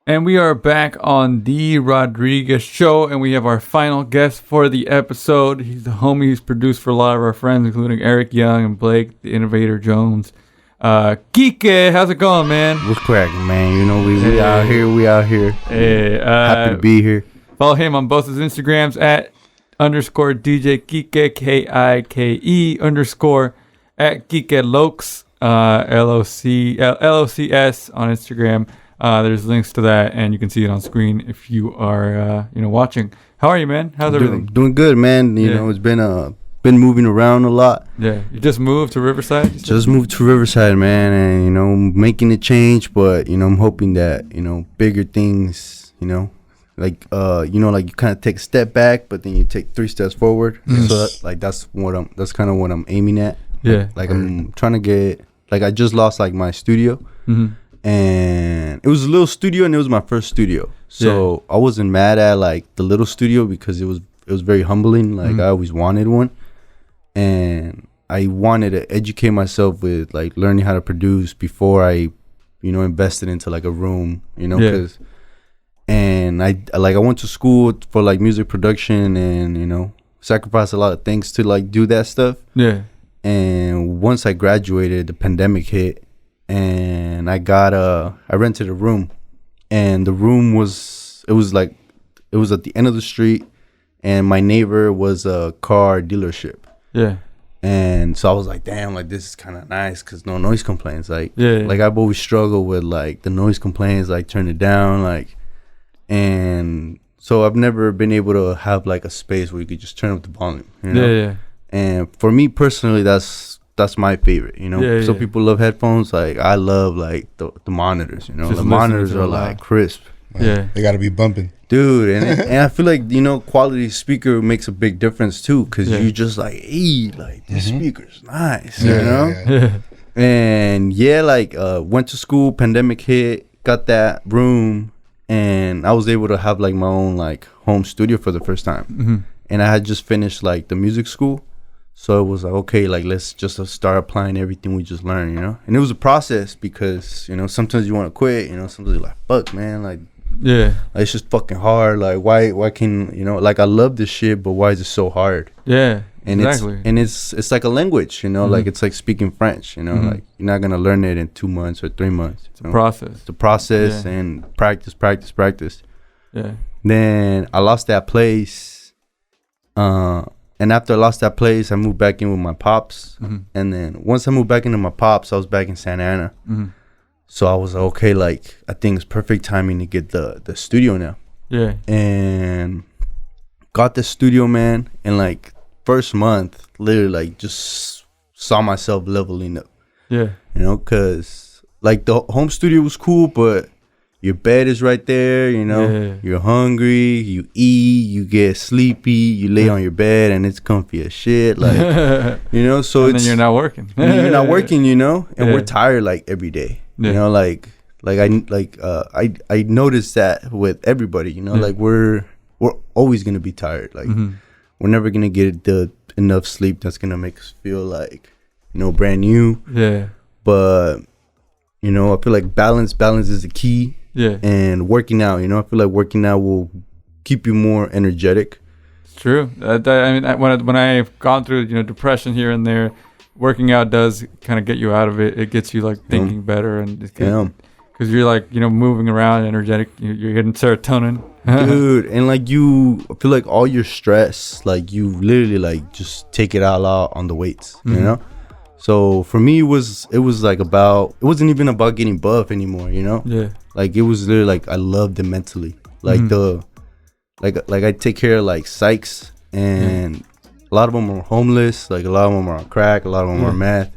And we are back on the Rodriguez Show, and we have our final guest for the episode. He's the homie who's produced for a lot of our friends, including Eric Young and Blake, the Innovator Jones. Kike, how's it going, man? What's cracking, man? You know, we out here. Hey, happy to be here. Follow him on both his Instagrams at _DJ Kike, Kike _ at Kike Lokes, LOCS on Instagram. There's links to that, and you can see it on screen if you are, watching. How are you, man? How's everything? Doing good, man. You know, it's been moving around a lot. Yeah, you just moved to Riverside? Just moved to Riverside, man, and making a change, but I'm hoping that bigger things, like you kind of take a step back, but then you take 3 steps forward. So that's kind of what I'm aiming at. Yeah, like I'm trying to get, like, I just lost like my studio. Mm-hmm. And it was a little studio, and it was my first studio, so I wasn't mad at like the little studio because it was very humbling. Like I always wanted one, and I wanted to educate myself with like learning how to produce before I invested into like a room, because and I went to school for like music production, and sacrificed a lot of things to like do that stuff. And once I graduated, the pandemic hit, and I rented a room, and the room was at the end of the street, and my neighbor was a car dealership. And so I was like, damn, like this is kind of nice because no noise complaints. Like I've always struggled with like the noise complaints, like turn it down, like, and so I've never been able to have like a space where you could just turn up the volume. And for me personally, that's my favorite. Some people love headphones. Like I love like the monitors. The monitors are like crisp. They got to be bumping, dude. And I feel like quality speaker makes a big difference too, because you just like, hey, like this speaker's nice. And went to school. Pandemic hit. Got that room, and I was able to have like my own like home studio for the first time. And I had just finished like the music school. So it was like, okay, like let's just start applying everything we just learned, And it was a process because, sometimes you want to quit, sometimes you're like, fuck, man, like, like, it's just fucking hard. Like, why can, like, I love this shit, but why is it so hard? And exactly. It's like a language, like it's like speaking French, like you're not going to learn it in 2 months or 3 months. It's a process. It's a process and practice. Then I lost that place. And after I lost that place, I moved back in with my pops. And then once I moved back into my pops, I was back in Santa Ana. So I was like, okay, like, I think it's perfect timing to get the studio now. And got the studio, man. And like first month, literally like just saw myself leveling up. Because like the home studio was cool, but your bed is right there, you're hungry, you eat, you get sleepy, you lay on your bed and it's comfy as shit, like, so and then you're not working. And we're tired like every day, I noticed that with everybody, like we're always going to be tired. Like we're never going to get the enough sleep that's going to make us feel like, brand new. But, I feel like balance is the key. And working out, I feel like working out will keep you more energetic. It's true. When I've gone through, depression here and there, working out does kind of get you out of it. It gets you like thinking better, and because you're like moving around, energetic. You're getting serotonin, dude. And like I feel like all your stress, like you literally like just take it all out on the weights, So for me, it wasn't even about getting buff anymore, Like it was literally like I loved it mentally. Like like I take care of like psychs, and a lot of them are homeless. Like a lot of them are on crack. A lot of them are meth.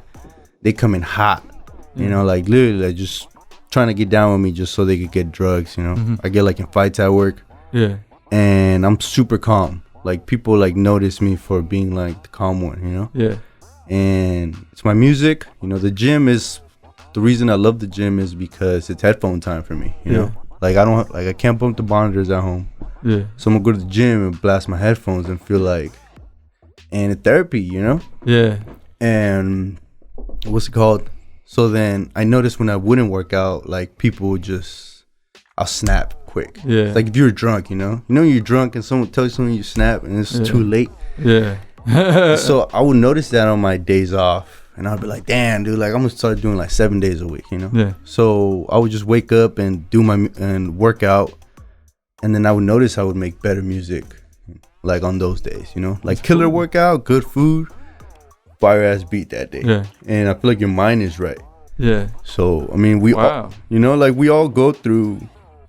They come in hot, like literally like just trying to get down with me just so they could get drugs. I get like in fights at work. And I'm super calm. Like people like notice me for being like the calm one, And it's my music. The gym is the reason I love the gym is because it's headphone time for me. Like I can't bump the monitors at home. So I'm gonna go to the gym and blast my headphones and feel like, and it's therapy, And what's it called? So then I noticed when I wouldn't work out, like people would just I'll snap quick. Yeah. It's like if you're drunk, you're drunk and someone tells you something, you snap and it's too late. Yeah. So I would notice that on my days off, and I'd be like, damn, dude, like I'm gonna start doing like 7 days a week, Yeah. So I would just wake up and and work out, and then I would notice I would make better music, like on those days, like That's killer cool. workout, good food, fire ass beat that day. Yeah. And I feel like your mind is right. Yeah. So I mean, we all, like we all go through,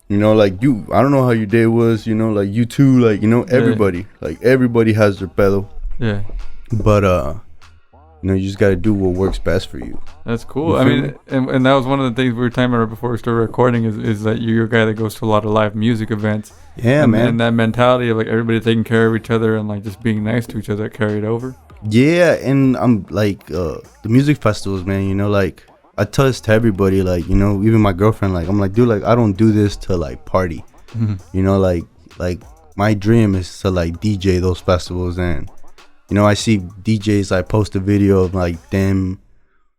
like you. I don't know how your day was, like you too, like everybody, like everybody has their pedo. Yeah. But you just got to do what works best for you. That's cool. I mean, and that was one of the things we were talking about before we started recording is that you're a guy that goes to a lot of live music events. Yeah, man. And that mentality of like everybody taking care of each other and like just being nice to each other carried over. Yeah, and I'm like the music festivals, man. Like I tell this to everybody, like even my girlfriend, like I'm like, dude, like I don't do this to like party. Like my dream is to like DJ those festivals, and I see DJs like post a video of like them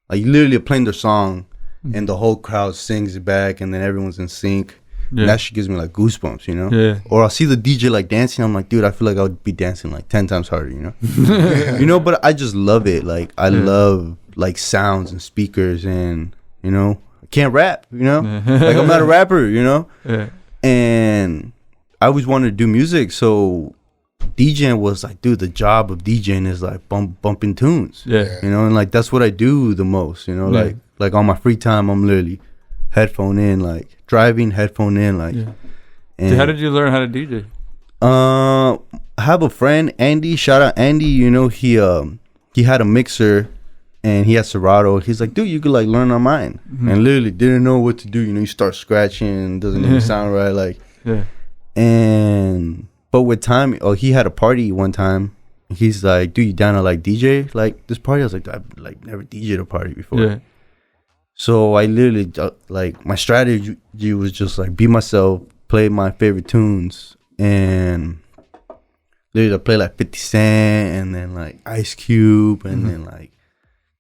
like literally playing their song and the whole crowd sings it back and then everyone's in sync. And that shit gives me like goosebumps, Yeah. Or I'll see the DJ like dancing, I'm like, dude, I feel like I would be dancing like 10 times harder, But I just love it. Like I love like sounds and speakers, and I can't rap, like I'm not a rapper, Yeah. And I always wanted to do music, so DJing was like, dude, the job of DJing is like bumping tunes. Yeah. And like that's what I do the most, like on my free time I'm literally headphone in, like driving, headphone in, like. And so how did you learn how to DJ? I have a friend, Andy, shout out Andy, he had a mixer and he had Serato. He's like, dude, you could like learn on mine. And literally didn't know what to do, you start scratching, doesn't even sound right, like. But with time, he had a party one time. He's like, dude, you down to like DJ like this party? I was like, I've like never DJed a party before. Yeah. So I literally like my strategy was just like be myself, play my favorite tunes, and literally I play like 50 Cent and then like Ice Cube and then like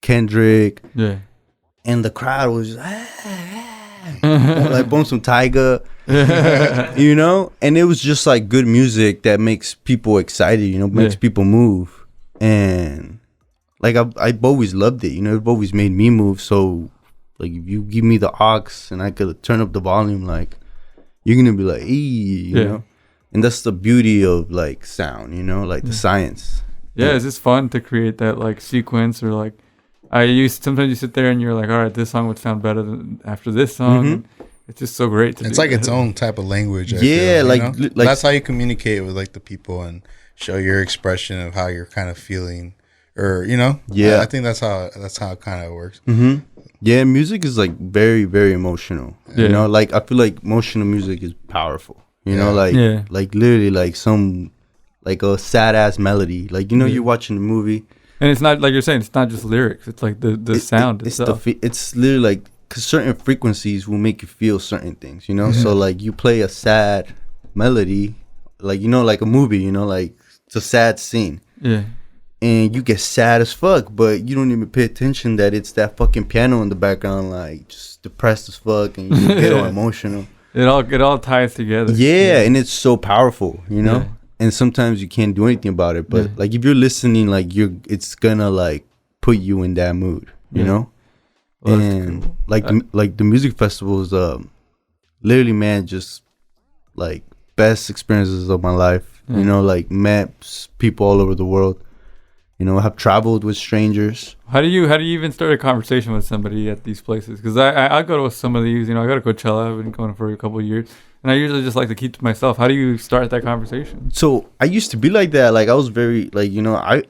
Kendrick. Yeah. And the crowd was just, like boom some Tyga. And it was just like good music that makes people excited, makes people move. And like I've always loved it, it always made me move. So like if you give me the aux and I could turn up the volume, like you're gonna be like, you know. And that's the beauty of like sound, like the science. Yeah, it's just fun to create that like sequence, or like sometimes you sit there and you're like, all right, this song would sound better than after this song. And it's just so great to it's do like that. its own type of language. I feel, like that's how like you communicate with like the people and show your expression of how you're kind of feeling, or I think that's how it kind of works. Yeah, music is like very, very emotional. Like I feel like emotional music is powerful. Like literally like some like a sad ass melody. Like you're watching a movie, and it's not like you're saying. It's not just lyrics. It's like the sound itself. It's literally like, cause certain frequencies will make you feel certain things. So like you play a sad melody, like like a movie. Like it's a sad scene. Yeah. And you get sad as fuck, but you don't even pay attention that it's that fucking piano in the background, like just depressed as fuck, and you get all emotional. It all ties together. Yeah, and it's so powerful, And sometimes you can't do anything about it, but like if you're listening, like it's gonna like put you in that mood, Well, and cool. like the music festivals, literally, man, just like best experiences of my life. Like met people all over the world. Have traveled with strangers. How do you even start a conversation with somebody at these places? Because I go to some of these, I go to Coachella. I've been going for a couple of years, and I usually just like to keep to myself. How do you start that conversation? So I used to be like that. Like I was very like,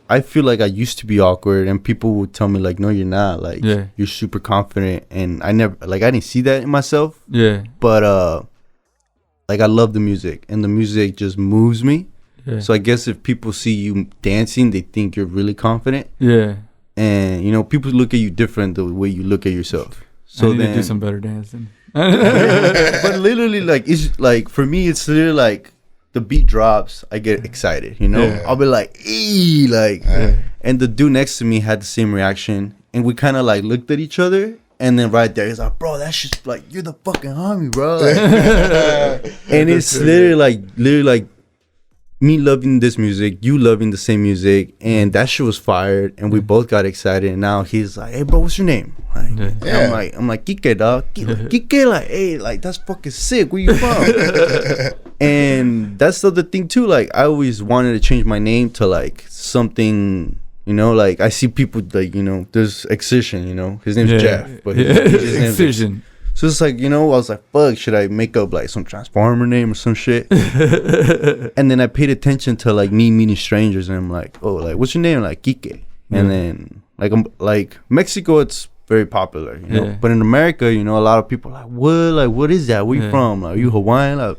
I feel like I used to be awkward, and people would tell me like, no, you're not. Like you're super confident, and I didn't see that in myself. Yeah. But like I love the music, and the music just moves me. Yeah. So I guess if people see you dancing, they think you're really confident. Yeah. And people look at you different the way you look at yourself. So I need to do some better dancing. But literally, like it's like for me, it's literally like the beat drops, I get excited. I'll be like, "Ee!" like, and the dude next to me had the same reaction, and we kind of like looked at each other, And then right there, he's like, bro, that's just like, you're the fucking homie, bro. Like, and it's literally like me loving this music, you loving the same music, and that shit was fired, and we both got excited. And now he's like, hey, bro, what's your name? Like, I'm like, Kike, dog. Kike, like, hey, like, that's fucking sick. Where you from? And that's the other thing too. Like, I always wanted to change my name to like something. You know, like I see people like, you know, there's Excision, you know, his name's Jeff, but his Excision. So it's like, you know, I was like, fuck, should I make up like some Transformer name or some shit? And then I paid attention to like me meeting strangers, and I'm like, oh, like, what's your name? Like, Kike. And then like, I'm like, Mexico, it's very popular, you know, but in America, you know, a lot of people are like, what is that? Where you from? Like, are you Hawaiian? Like,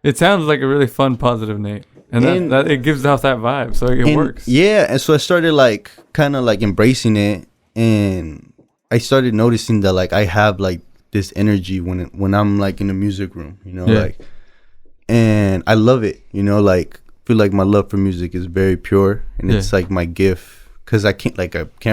it sounds like a really fun, positive name. And that it gives off that vibe, so it works. Yeah, and so I started like kind of like embracing it, and I started noticing that like I have like this energy when I'm like in the music room, you know, like, and I love it, you know, like feel like my love for music is very pure, and it's like my gift, because I can't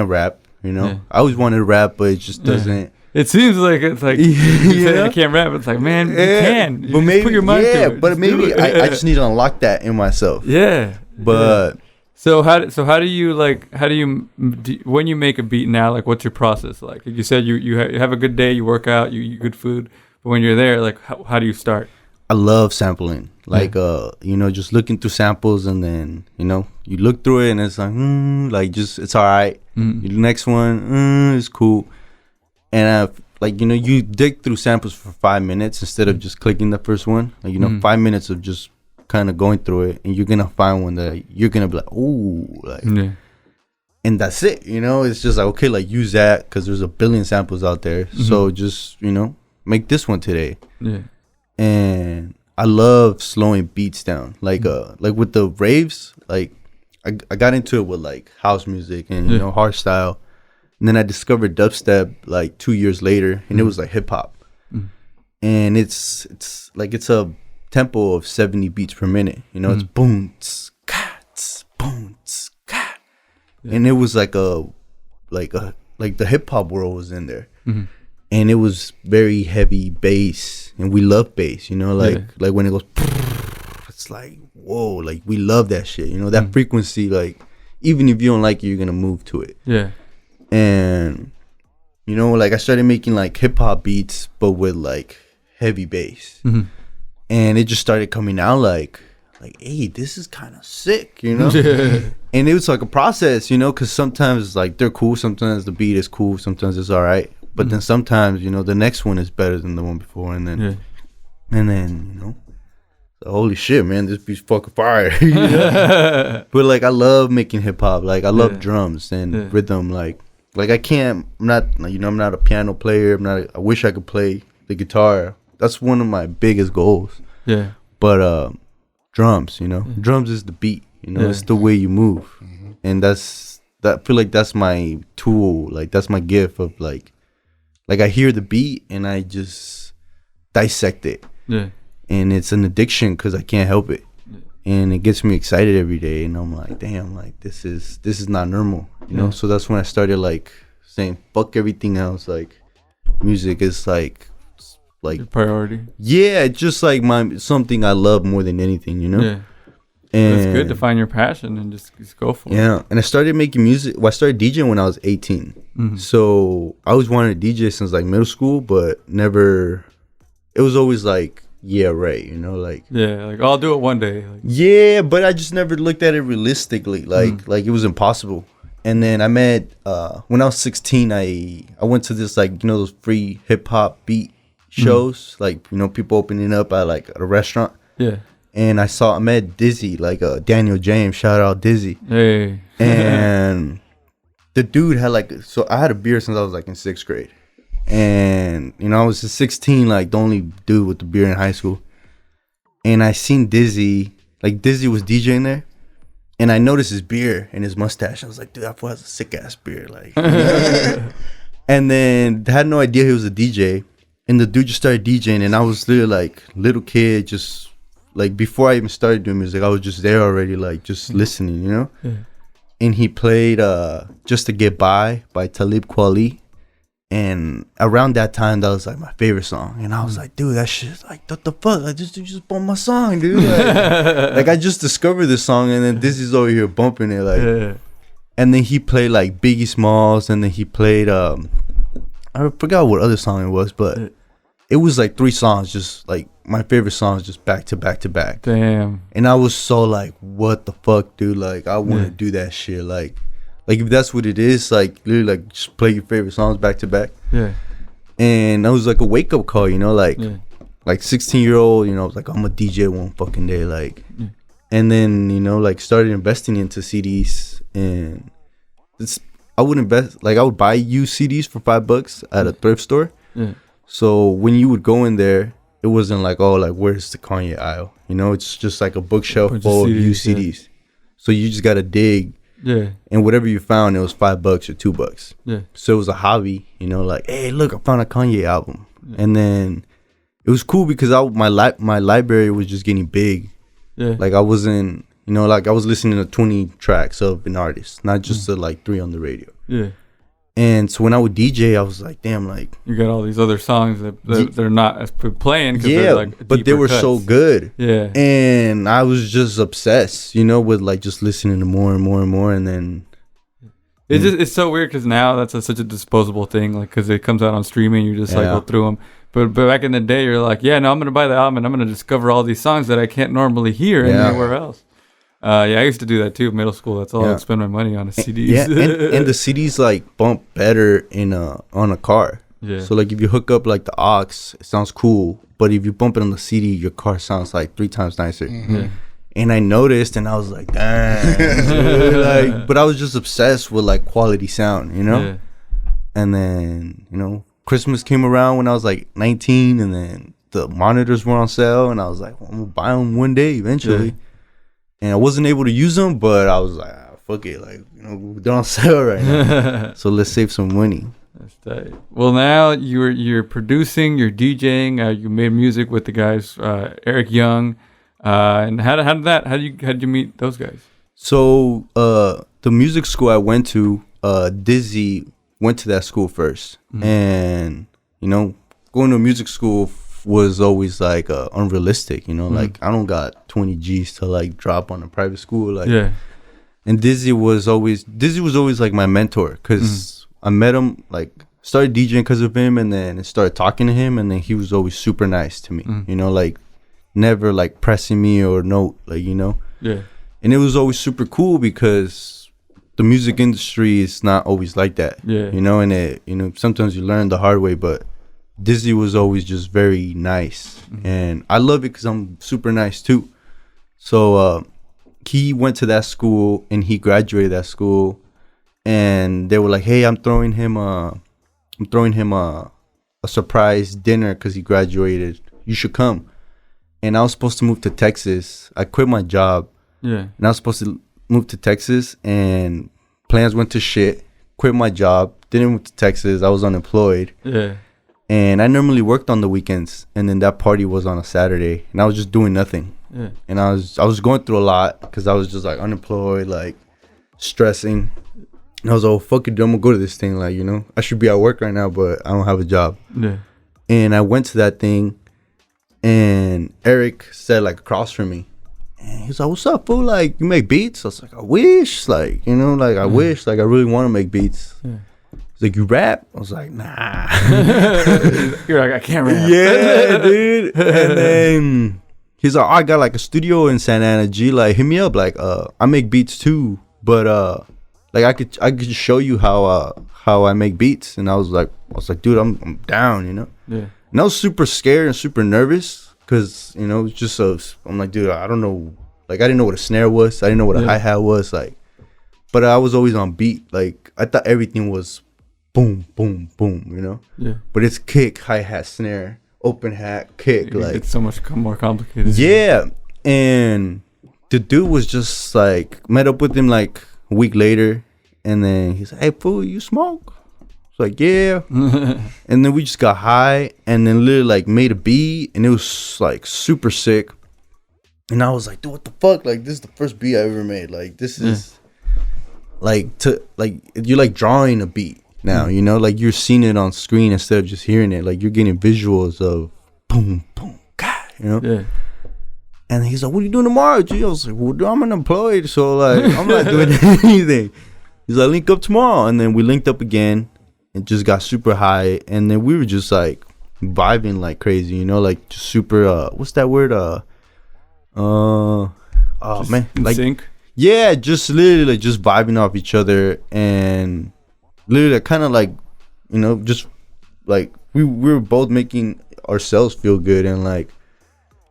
rap, you know. I always wanted to rap, but it just doesn't. It seems like it's like you say I can't rap. It's like, man, you can. You but maybe put your mind to it. But maybe I just need to unlock that in myself. Yeah. But so how do you when you make a beat now? Like, what's your process like? You said you have a good day, you work out, you eat good food, but when you're there, like, how do you start? I love sampling. Like you know, just looking through samples, and then, you know, you look through it and it's like just it's all right. The next one is cool. And like, you know, you dig through samples for 5 minutes instead of just clicking the first one. Like, you know, 5 minutes of just kind of going through it, and you're gonna find one that you're gonna be like, ooh, like, and that's it. You know, it's just like, okay, like, use that because there's a billion samples out there. So just, you know, make this one today. And I love slowing beats down, like with the raves. Like, I got into it with like house music and you know, hardstyle. And then I discovered dubstep like 2 years later, and it was like hip hop. And it's like, it's a tempo of 70 beats per minute. You know, it's boom, tss, ka, tss, boom, tss, ka. And it was like the hip hop world was in there. And it was very heavy bass, and we love bass, you know, like when it goes, it's like, whoa, like we love that shit, you know, that frequency, like even if you don't like it, you're gonna move to it. And you know, like I started making like hip hop beats, but with like heavy bass, and it just started coming out like, hey, this is kind of sick, you know. And it was like a process, you know, because sometimes like they're cool, sometimes the beat is cool, sometimes it's all right, but then sometimes, you know, the next one is better than the one before, and then you know, holy shit, man, this beat's fucking fire. You know? But like I love making hip hop, like I love drums and rhythm, like I'm not a piano player. I wish I could play the guitar. That's one of my biggest goals. But drums, you know, drums is the beat. You know, it's the way you move, and I feel like that's my tool. Like that's my gift of like I hear the beat and I just dissect it. And it's an addiction because I can't help it, and it gets me excited every day. And I'm like, damn, like this is not normal, you know. So that's when I started like saying, fuck everything else. Like music is like your priority. Yeah, it's just like something I love more than anything, you know. And it's good to find your passion and just go for it. Yeah, and I started making music. Well, I started DJing when I was 18. So I always wanted to DJ since like middle school, but never. It was always like, yeah, right, you know, like like I'll do it one day. Like, yeah, but I just never looked at it realistically. Like it was impossible. And then I met when I was 16, I went to this, like, you know, those free hip hop beat shows, like, you know, people opening up at like a restaurant. And I met Dizzy, like Daniel James, shout out Dizzy. Hey. And the dude had like, so I had a beer since I was like in 6th grade. And, you know, I was 16, like the only dude with the beer in high school. And I seen Dizzy, like Dizzy was DJing there. And I noticed his beard and his mustache. I was like, dude, that fool has a sick ass beard. Like, and then I had no idea he was a DJ. And the dude just started DJing. And I was literally like, little kid, just like before I even started doing music, I was just there already, like just listening, you know? And he played Just to Get By Talib Kweli. And around that time, that was like my favorite song. And I was like, dude, that shit's like, what the fuck? Like, just bump my song, dude. Like I just discovered this song, and then this is over here bumping it, like. Yeah. And then he played like Biggie Smalls, and then he played I forgot what other song it was, but it was like 3 songs, just like my favorite songs, just back to back to back. Damn. And I was so like, what the fuck, dude? Like I want to do that shit, like if that's what it is, like literally like just play your favorite songs back to back. Yeah. And that was like a wake up call, you know, like 16-year-old, you know, like I'm a DJ one fucking day, like. And then, you know, like started investing into CDs, and I would invest, like I would buy used CDs for $5 at a thrift store. Yeah. So when you would go in there, it wasn't like, oh, like where's the Kanye aisle? You know, it's just like a bookshelf full of used CDs. So you just gotta dig. Yeah. And whatever you found, it was $5 or $2. Yeah. So it was a hobby, you know, like, hey, look, I found a Kanye album. Yeah. And then it was cool because my library was just getting big. Yeah. Like I wasn't, you know, like I was listening to 20 tracks of an artist, not just the like 3 on the radio. Yeah. And so when I would DJ, I was like, damn, like you got all these other songs that they're not as playing. Yeah, like but they were cuts. So good. Yeah. And I was just obsessed, you know, with like just listening to more and more and more, and then. It's so weird because now that's such a disposable thing, like because it comes out on streaming, you just cycle through them. But back in the day, you're like, yeah, no, I'm gonna buy the album and I'm gonna discover all these songs that I can't normally hear anywhere else. I used to do that too. Middle school, that's all I'd spend my money on is CDs. Yeah, and the CDs like bump better on a car. Yeah. So like if you hook up like the aux, it sounds cool. But if you bump it on the CD, your car sounds like 3 times nicer. Mm-hmm. Yeah. And I noticed, and I was like, damn. Like, but I was just obsessed with like quality sound, you know. Yeah. And then, you know, Christmas came around when I was like 19, and then the monitors were on sale, and I was like, well, I'm gonna buy them one day eventually. Yeah. And I wasn't able to use them, but I was like, fuck it, like, you know, they're on sale right now, so let's save some money. That's tight. Well, now you're producing, you're DJing, you made music with the guys, Eric Young, and how did you meet those guys? So the music school I went to, Dizzy went to that school first. Mm-hmm. And you know, going to music school was always like unrealistic, you know. Mm-hmm. Like I don't got 20 G's to like drop on a private school, like. Yeah. And Dizzy was always like my mentor, because I met him, like started DJing because of him, and then started talking to him, and then he was always super nice to me, you know, like never like pressing me or no, like, you know. Yeah. And it was always super cool because the music industry is not always like that. Yeah. You know, and it, you know, sometimes you learn the hard way, but Dizzy was always just very nice. Mm-hmm. And I love it because I'm super nice too. So he went to that school and he graduated that school, and they were like, hey, I'm throwing him a surprise dinner because he graduated. You should come. And I was supposed to move to Texas. I quit my job. Yeah. And I was supposed to move to Texas, and plans went to shit. Quit my job. Didn't move to Texas. I was unemployed. Yeah. And I normally worked on the weekends, and then that party was on a Saturday, and I was just doing nothing. Yeah. And I was going through a lot because I was just like unemployed, like stressing. And I was like, oh, fuck it, dude, I'm gonna go to this thing. Like, you know, I should be at work right now, but I don't have a job. Yeah. And I went to that thing, and Eric sat like across from me. And he was like, what's up, fool? Like, you make beats? I was like, I wish. Like, you know, like, I wish. Like, I really want to make beats. Yeah. He's like, you rap? I was like, nah. You're like, I can't rap. Yeah, dude. And then he's like, oh, I got like a studio in Santa Ana, G. Like, hit me up. Like, I make beats too. But, like, I could show you how I make beats. And I was like, dude, I'm down, you know? Yeah. And I was super scared and super nervous. Because, you know, it's just I'm like, dude, I don't know. Like, I didn't know what a snare was. I didn't know what a hi-hat was. Like, but I was always on beat. Like, I thought everything was boom, boom, boom, you know? Yeah. But it's kick, hi-hat, snare, open hat, kick. Like, it's so much more complicated. Yeah. And the dude was just like, met up with him like a week later. And then he's like, hey, fool, you smoke? It's like, yeah. And then we just got high, and then literally like made a beat, and it was like super sick. And I was like, dude, what the fuck? Like, this is the first beat I ever made. Like, this is like you're like drawing a beat. now. You know, like you're seeing it on screen instead of just hearing it. Like you're getting visuals of boom, boom, God, you know. Yeah. And he's like, "What are you doing tomorrow, G?" I was like, "Well, I'm unemployed, so like I'm not doing anything." He's like, "Link up tomorrow," and then we linked up again, and just got super high, and then we were just like vibing like crazy, you know, like just super. What's that word? Just man, in like sync. yeah, just literally like just vibing off each other, and literally kind of like, you know, just like we were both making ourselves feel good, and like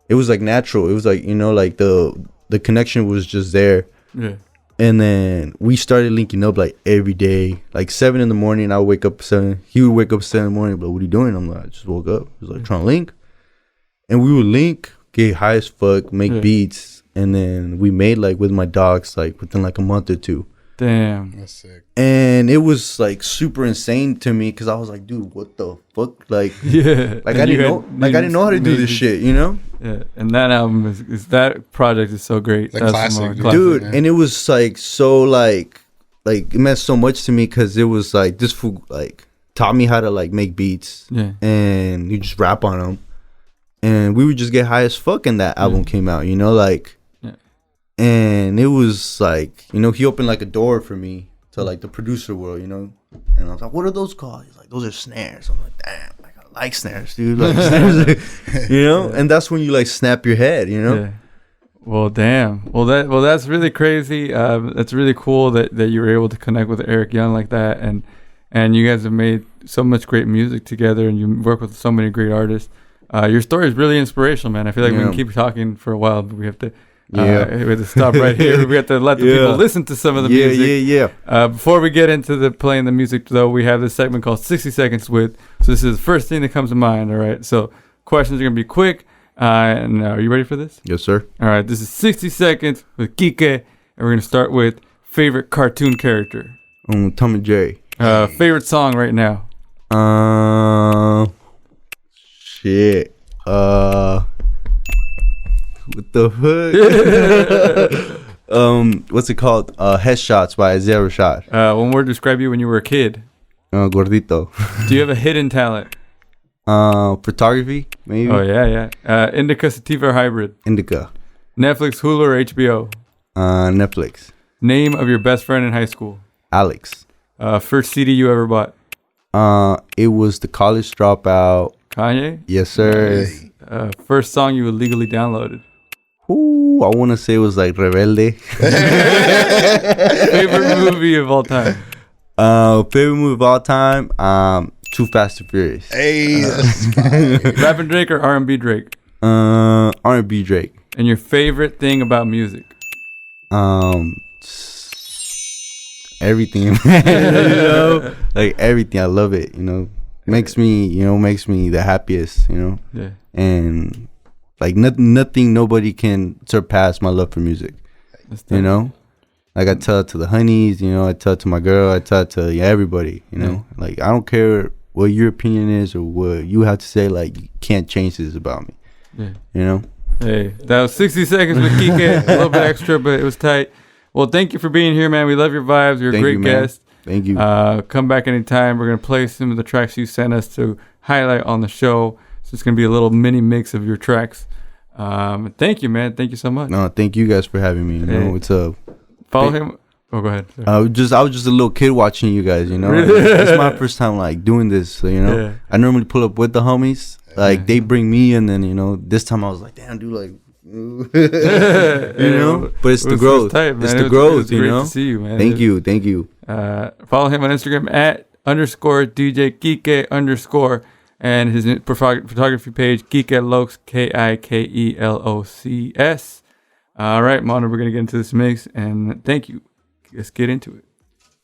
it was like natural. It was like, you know, like the connection was just there. Yeah. And then we started linking up like every day, like 7 a.m. I would wake up at 7. He would wake up at 7 a.m. But what are you doing? I'm like, I just woke up. He was like, trying to link. And we would link, get high as fuck, make beats. And then we made like with my dogs, like within like a month or two. Damn. That's sick. And it was like super insane to me because I was like, dude, what the fuck? Like, Yeah. like I didn't know how to do this shit, you know? Yeah. And that album is that project is so great. Like classic, dude. man. And it was like so like it meant so much to me because it was like this fool like taught me how to like make beats. Yeah. And you just rap on them, and we would just get high as fuck. And that album came out, you know, like. And it was like, you know, he opened like a door for me to like the producer world, you know. And I was like, what are those called? He's like, those are snares. I'm like, damn, like, I like snares, dude. Like, snares, you know. And that's when you like snap your head, you know. Yeah. Well, damn. Well, that's really crazy. That's really cool that you were able to connect with Eric Young like that, and you guys have made so much great music together, and you work with so many great artists. Your story is really inspirational, man. I feel like we can keep talking for a while, but we have to. We have to stop right here. We have to let the people listen to some of the music. Before we get into playing the music, though, we have this segment called 60 Seconds With. So this is the first thing that comes to mind, all right? So questions are going to be quick. And are you ready for this? Yes, sir. All right. This is 60 Seconds with Kike. And we're going to start with favorite cartoon character. Tom and Jerry. Favorite song right now. Shit. What the fuck? What's it called? Headshots by Zero Shot. One word to describe you when you were a kid. Gordito. Do you have a hidden talent? Photography, maybe. Oh, yeah. Indica, sativa, or hybrid? Indica. Netflix, Hulu, or HBO? Netflix. Name of your best friend in high school? Alex. First CD you ever bought? It was The College Dropout. Kanye? Yes, sir. Nice. First song you illegally downloaded? Ooh, I want to say it was like Rebelde. Favorite movie of all time? Favorite movie of all time? Too Fast and Furious. Hey, Rap and Drake or R&B Drake? R&B Drake. And your favorite thing about music? Everything, man. You know, like everything. I love it. You know, makes me the happiest. You know, yeah. And like nothing, nobody can surpass my love for music. You know, like I tell it to the honeys. You know, I tell it to my girl. I tell it to everybody. You know, like I don't care what your opinion is or what you have to say. Like you can't change this about me. Yeah. You know. Hey, that was 60 seconds with Kike. A little bit extra, but it was tight. Well, thank you for being here, man. We love your vibes. You're a great guest. Thank you. Come back anytime. We're going to play some of the tracks you sent us to highlight on the show. So it's going to be a little mini mix of your tracks. Thank you, man. Thank you so much. No, thank you guys for having me. You know, it's a... Follow him. Oh, go ahead. I was just a little kid watching you guys, you know. It's my first time, like, doing this, so, you know. Yeah. I normally pull up with the homies. Like, they bring me, and then, you know, this time I was like, damn, dude, like... you know, but it's the growth. Tight, it's the growth, you know. Great to see you, man. Thank you. Follow him on Instagram at _DJ Kike_ and his photography page Kikelocs Kikelocs. All right, Mona, we're gonna get into this mix, and thank you. Let's get into it.